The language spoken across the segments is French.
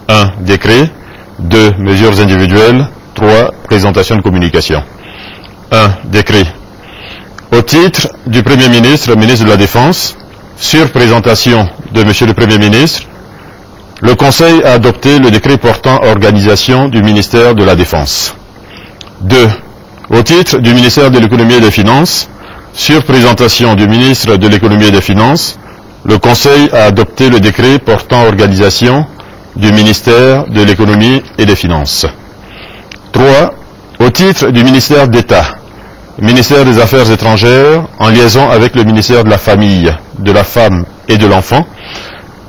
1. Décret. 2. Mesures individuelles. 3. Présentation de communication. 1. Décret. Au titre du Premier ministre, ministre de la Défense, sur présentation de M. le Premier ministre, le Conseil a adopté le décret portant organisation du ministère de la Défense. 2. Au titre du ministère de l'Économie et des Finances, sur présentation du ministre de l'Économie et des Finances, le Conseil a adopté le décret portant organisation du ministère de l'Économie et des Finances. 3. Au titre du ministère d'État, ministère des Affaires étrangères, en liaison avec le ministère de la Famille, de la Femme et de l'Enfant,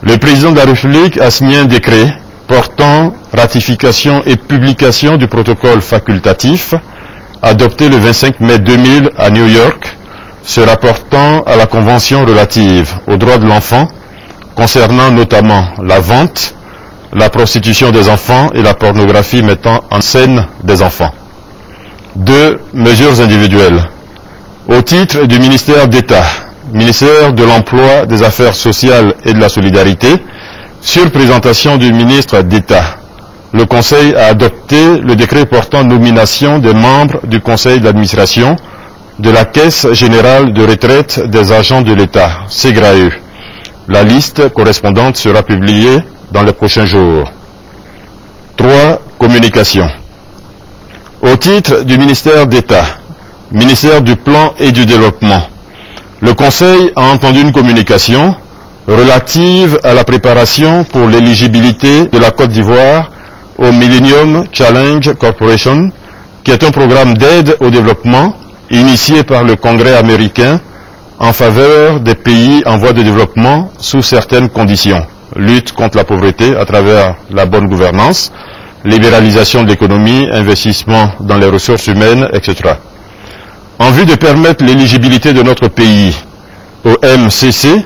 le président de la République a signé un décret portant ratification et publication du protocole facultatif adopté le 25 mai 2000 à New York, se rapportant à la Convention relative aux droits de l'enfant, concernant notamment la vente, la prostitution des enfants et la pornographie mettant en scène des enfants. 2. Mesures individuelles. Au titre du ministère d'État, ministère de l'Emploi, des Affaires sociales et de la Solidarité, sur présentation du ministre d'État, le Conseil a adopté le décret portant nomination des membres du Conseil d'administration de la Caisse générale de retraite des agents de l'État, CGRAE. La liste correspondante sera publiée dans les prochains jours. 3. Communication. Au titre du ministère d'État, ministère du Plan et du Développement, le Conseil a entendu une communication relative à la préparation pour l'éligibilité de la Côte d'Ivoire au Millennium Challenge Corporation, qui est un programme d'aide au développement initié par le Congrès américain en faveur des pays en voie de développement sous certaines conditions. Lutte contre la pauvreté à travers la bonne gouvernance, libéralisation de l'économie, investissement dans les ressources humaines, etc. En vue de permettre l'éligibilité de notre pays au MCC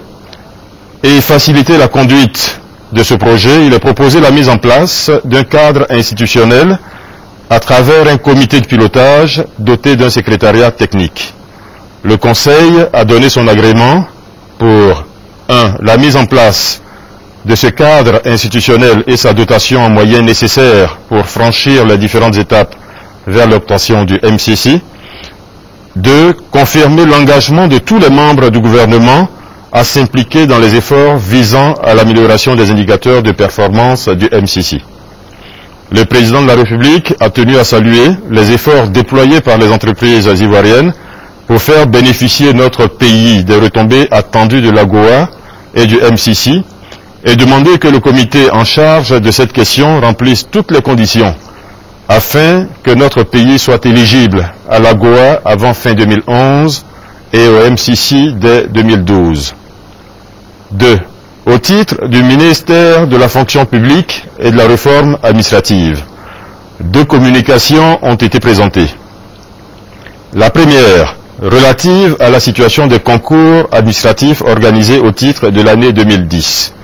et faciliter la conduite de ce projet, il est proposé la mise en place d'un cadre institutionnel à travers un comité de pilotage doté d'un secrétariat technique. Le Conseil a donné son agrément pour 1. La mise en place de ce cadre institutionnel et sa dotation en moyens nécessaires pour franchir les différentes étapes vers l'obtention du MCC. 2. Confirmer l'engagement de tous les membres du gouvernement à s'impliquer dans les efforts visant à l'amélioration des indicateurs de performance du MCC. Le président de la République a tenu à saluer les efforts déployés par les entreprises ivoiriennes pour faire bénéficier notre pays des retombées attendues de l'AGOA et du MCC et demander que le comité en charge de cette question remplisse toutes les conditions afin que notre pays soit éligible à l'AGOA avant fin 2011 et au MCC dès 2012. 2. Au titre du ministère de la fonction publique et de la réforme administrative, 2 communications ont été présentées. La première, relative à la situation des concours administratifs organisés au titre de l'année 2010.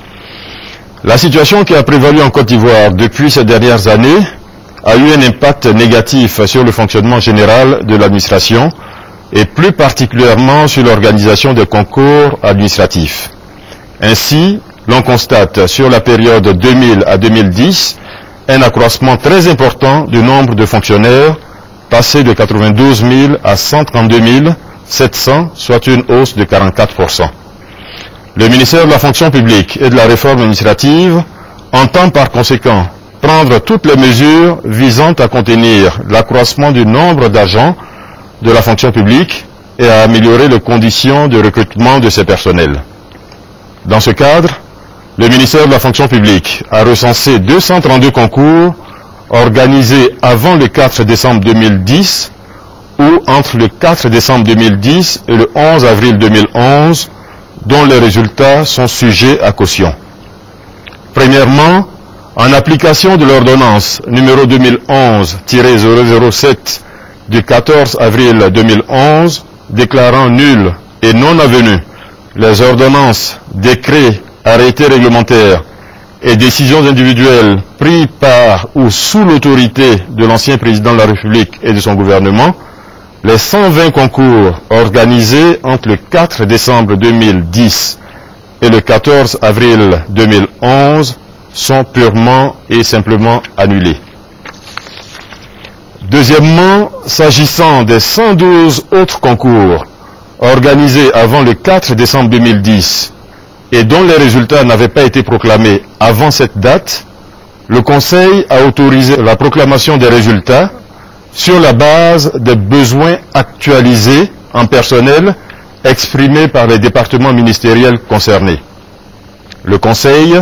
La situation qui a prévalu en Côte d'Ivoire depuis ces dernières années a eu un impact négatif sur le fonctionnement général de l'administration et plus particulièrement sur l'organisation des concours administratifs. Ainsi, l'on constate sur la période 2000 à 2010 un accroissement très important du nombre de fonctionnaires, passé de 92 000 à 132 700, soit une hausse de 44%. Le ministère de la fonction publique et de la réforme administrative entend par conséquent prendre toutes les mesures visant à contenir l'accroissement du nombre d'agents de la fonction publique et à améliorer les conditions de recrutement de ces personnels. Dans ce cadre, le ministère de la fonction publique a recensé 232 concours organisés avant le 4 décembre 2010 ou entre le 4 décembre 2010 et le 11 avril 2011, dont les résultats sont sujets à caution. Premièrement, en application de l'ordonnance numéro 2011-007 du 14 avril 2011, déclarant nul et non avenues les ordonnances, décrets, arrêtés réglementaires et décisions individuelles prises par ou sous l'autorité de l'ancien président de la République et de son gouvernement, les 120 concours organisés entre le 4 décembre 2010 et le 14 avril 2011 sont purement et simplement annulés. Deuxièmement, s'agissant des 112 autres concours organisés avant le 4 décembre 2010 et dont les résultats n'avaient pas été proclamés avant cette date, le Conseil a autorisé la proclamation des résultats sur la base des besoins actualisés en personnel exprimés par les départements ministériels concernés. Le Conseil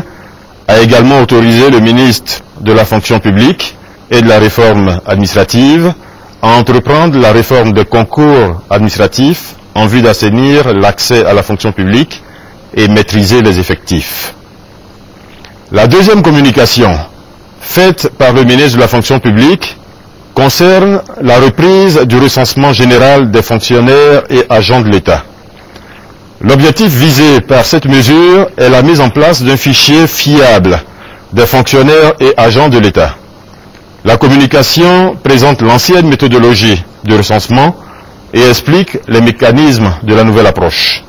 a également autorisé le ministre de la fonction publique et de la réforme administrative à entreprendre la réforme des concours administratifs en vue d'assainir l'accès à la fonction publique et maîtriser les effectifs. La deuxième communication faite par le ministre de la fonction publique concerne la reprise du recensement général des fonctionnaires et agents de l'État. L'objectif visé par cette mesure est la mise en place d'un fichier fiable des fonctionnaires et agents de l'État. La communication présente l'ancienne méthodologie de recensement et explique les mécanismes de la nouvelle approche.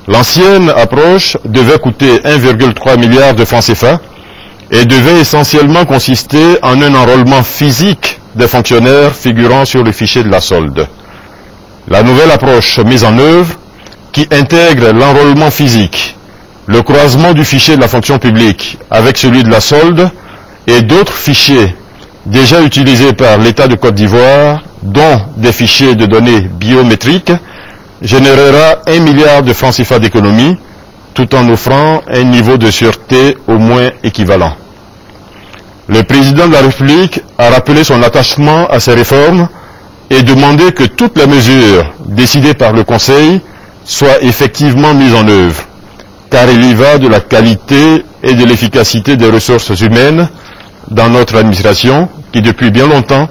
L'ancienne approche devait coûter 1,3 milliard de francs CFA et devait essentiellement consister en un enrôlement physique des fonctionnaires figurant sur le fichier de la solde. La nouvelle approche mise en œuvre, qui intègre l'enrôlement physique, le croisement du fichier de la fonction publique avec celui de la solde et d'autres fichiers déjà utilisés par l'État de Côte d'Ivoire, dont des fichiers de données biométriques, générera 1 milliard de francs CFA d'économie, tout en offrant un niveau de sûreté au moins équivalent. Le président de la République a rappelé son attachement à ces réformes et demandé que toutes les mesures décidées par le Conseil soient effectivement mises en œuvre, car il y va de la qualité et de l'efficacité des ressources humaines dans notre administration, qui depuis bien longtemps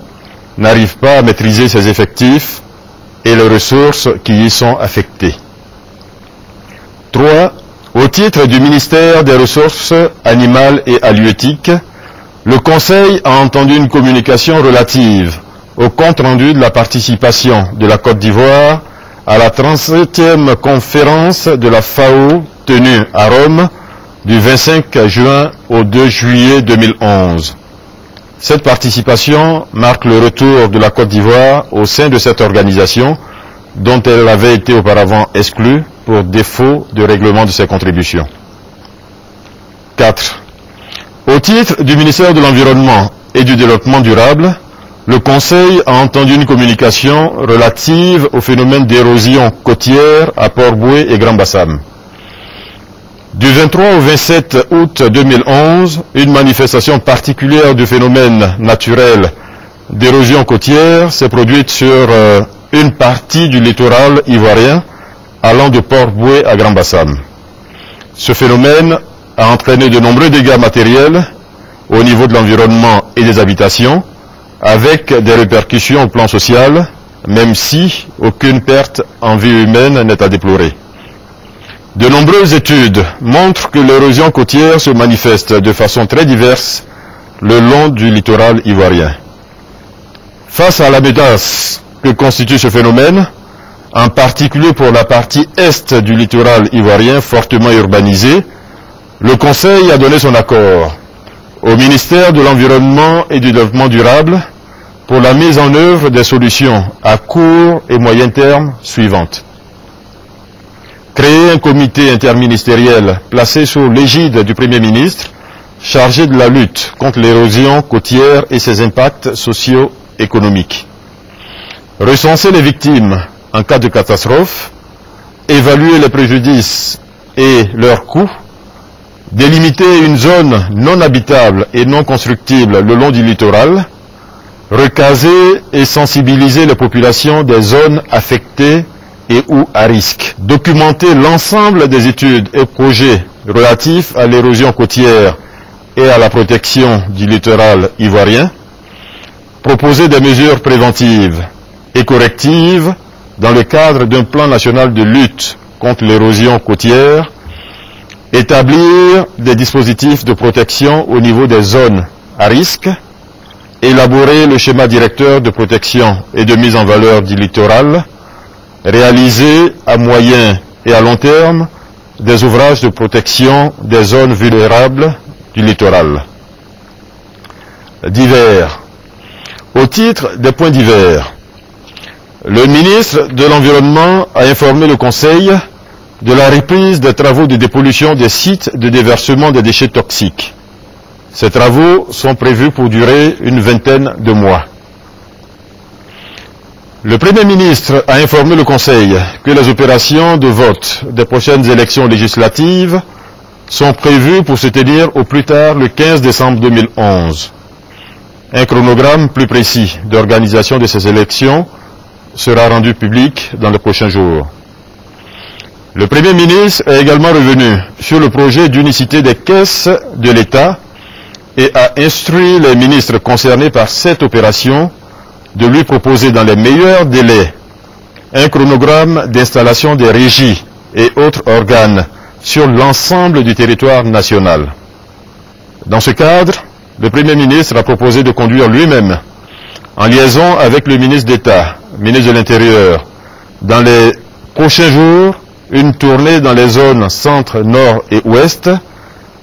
n'arrive pas à maîtriser ses effectifs et les ressources qui y sont affectées. 3. Au titre du ministère des Ressources animales et halieutiques, le Conseil a entendu une communication relative au compte-rendu de la participation de la Côte d'Ivoire à la 37e conférence de la FAO tenue à Rome du 25 juin au 2 juillet 2011. Cette participation marque le retour de la Côte d'Ivoire au sein de cette organisation dont elle avait été auparavant exclue pour défaut de règlement de ses contributions. 4. Au titre du ministère de l'Environnement et du Développement durable, le Conseil a entendu une communication relative au phénomène d'érosion côtière à Port-Bouët et Grand-Bassam. Du 23 au 27 août 2011, une manifestation particulière du phénomène naturel d'érosion côtière s'est produite sur une partie du littoral ivoirien allant de Port-Bouët à Grand-Bassam. Ce phénomène a entraîné de nombreux dégâts matériels au niveau de l'environnement et des habitations, avec des répercussions au plan social, même si aucune perte en vie humaine n'est à déplorer. De nombreuses études montrent que l'érosion côtière se manifeste de façon très diverse le long du littoral ivoirien. Face à la menace que constitue ce phénomène, en particulier pour la partie est du littoral ivoirien fortement urbanisé, le Conseil a donné son accord au ministère de l'Environnement et du Développement durable pour la mise en œuvre des solutions à court et moyen terme suivantes. Créer un comité interministériel placé sous l'égide du Premier ministre, chargé de la lutte contre l'érosion côtière et ses impacts socio-économiques. Recenser les victimes en cas de catastrophe, évaluer les préjudices et leurs coûts, délimiter une zone non habitable et non constructible le long du littoral, recaser et sensibiliser les populations des zones affectées et ou à risque, documenter l'ensemble des études et projets relatifs à l'érosion côtière et à la protection du littoral ivoirien, proposer des mesures préventives et correctives dans le cadre d'un plan national de lutte contre l'érosion côtière, établir des dispositifs de protection au niveau des zones à risque, élaborer le schéma directeur de protection et de mise en valeur du littoral, réaliser à moyen et à long terme des ouvrages de protection des zones vulnérables du littoral. Divers. Au titre des points divers, le ministre de l'Environnement a informé le Conseil de la reprise des travaux de dépollution des sites de déversement des déchets toxiques. Ces travaux sont prévus pour durer une vingtaine de mois. Le Premier ministre a informé le Conseil que les opérations de vote des prochaines élections législatives sont prévues pour se tenir au plus tard le 15 décembre 2011. Un chronogramme plus précis d'organisation de ces élections sera rendu public dans les prochains jours. Le Premier ministre est également revenu sur le projet d'unicité des caisses de l'État et a instruit les ministres concernés par cette opération de lui proposer dans les meilleurs délais un chronogramme d'installation des régies et autres organes sur l'ensemble du territoire national. Dans ce cadre, le Premier ministre a proposé de conduire lui-même, en liaison avec le ministre d'État, ministre de l'Intérieur, dans les prochains jours, une tournée dans les zones centre, nord et ouest,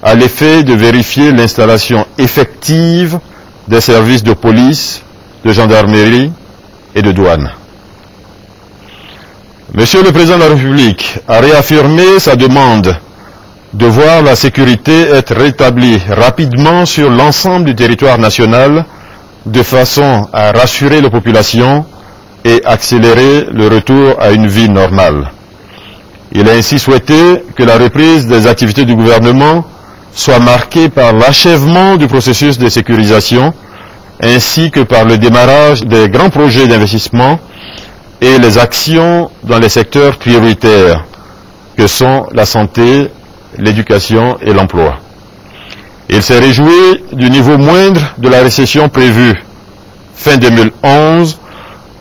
à l'effet de vérifier l'installation effective des services de police, de gendarmerie et de douane. Monsieur le Président de la République a réaffirmé sa demande de voir la sécurité être rétablie rapidement sur l'ensemble du territoire national de façon à rassurer les populations et accélérer le retour à une vie normale. Il a ainsi souhaité que la reprise des activités du gouvernement soit marquée par l'achèvement du processus de sécurisation ainsi que par le démarrage des grands projets d'investissement et les actions dans les secteurs prioritaires que sont la santé, l'éducation et l'emploi. Il s'est réjoui du niveau moindre de la récession prévue. Fin 2011,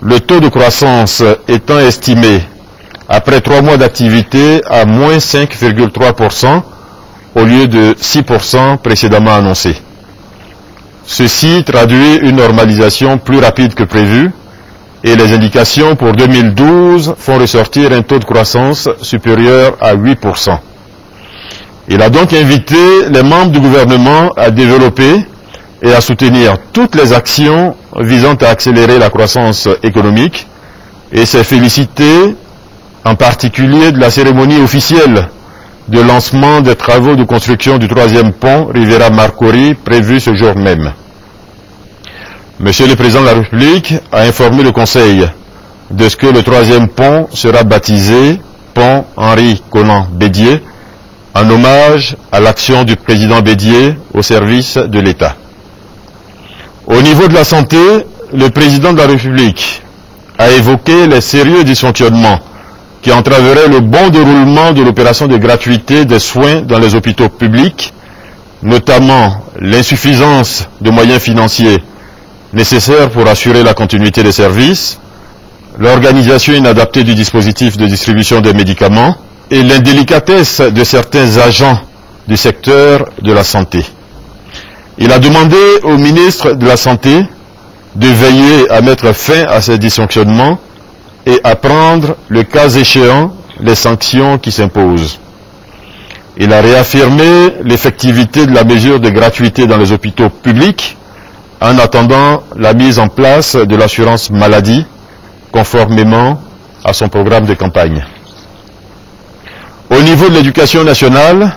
le taux de croissance étant estimé, après 3 mois d'activité, à moins 5,3% au lieu de 6% précédemment annoncé. Ceci traduit une normalisation plus rapide que prévu et les indications pour 2012 font ressortir un taux de croissance supérieur à 8%. Il a donc invité les membres du gouvernement à développer et à soutenir toutes les actions visant à accélérer la croissance économique et s'est félicité en particulier de la cérémonie officielle de lancement des travaux de construction du 3e pont Rivera-Marcory prévu ce jour même. Monsieur le Président de la République a informé le Conseil de ce que le 3e pont sera baptisé Pont Henri-Konan Bédié en hommage à l'action du président Bédié au service de l'État. Au niveau de la santé, le président de la République a évoqué les sérieux dysfonctionnements qui entraveraient le bon déroulement de l'opération de gratuité des soins dans les hôpitaux publics, notamment l'insuffisance de moyens financiers nécessaires pour assurer la continuité des services, l'organisation inadaptée du dispositif de distribution des médicaments et l'indélicatesse de certains agents du secteur de la santé. Il a demandé au ministre de la Santé de veiller à mettre fin à ces dysfonctionnements et à prendre, le cas échéant, les sanctions qui s'imposent. Il a réaffirmé l'effectivité de la mesure de gratuité dans les hôpitaux publics en attendant la mise en place de l'assurance maladie conformément à son programme de campagne. Au niveau de l'éducation nationale,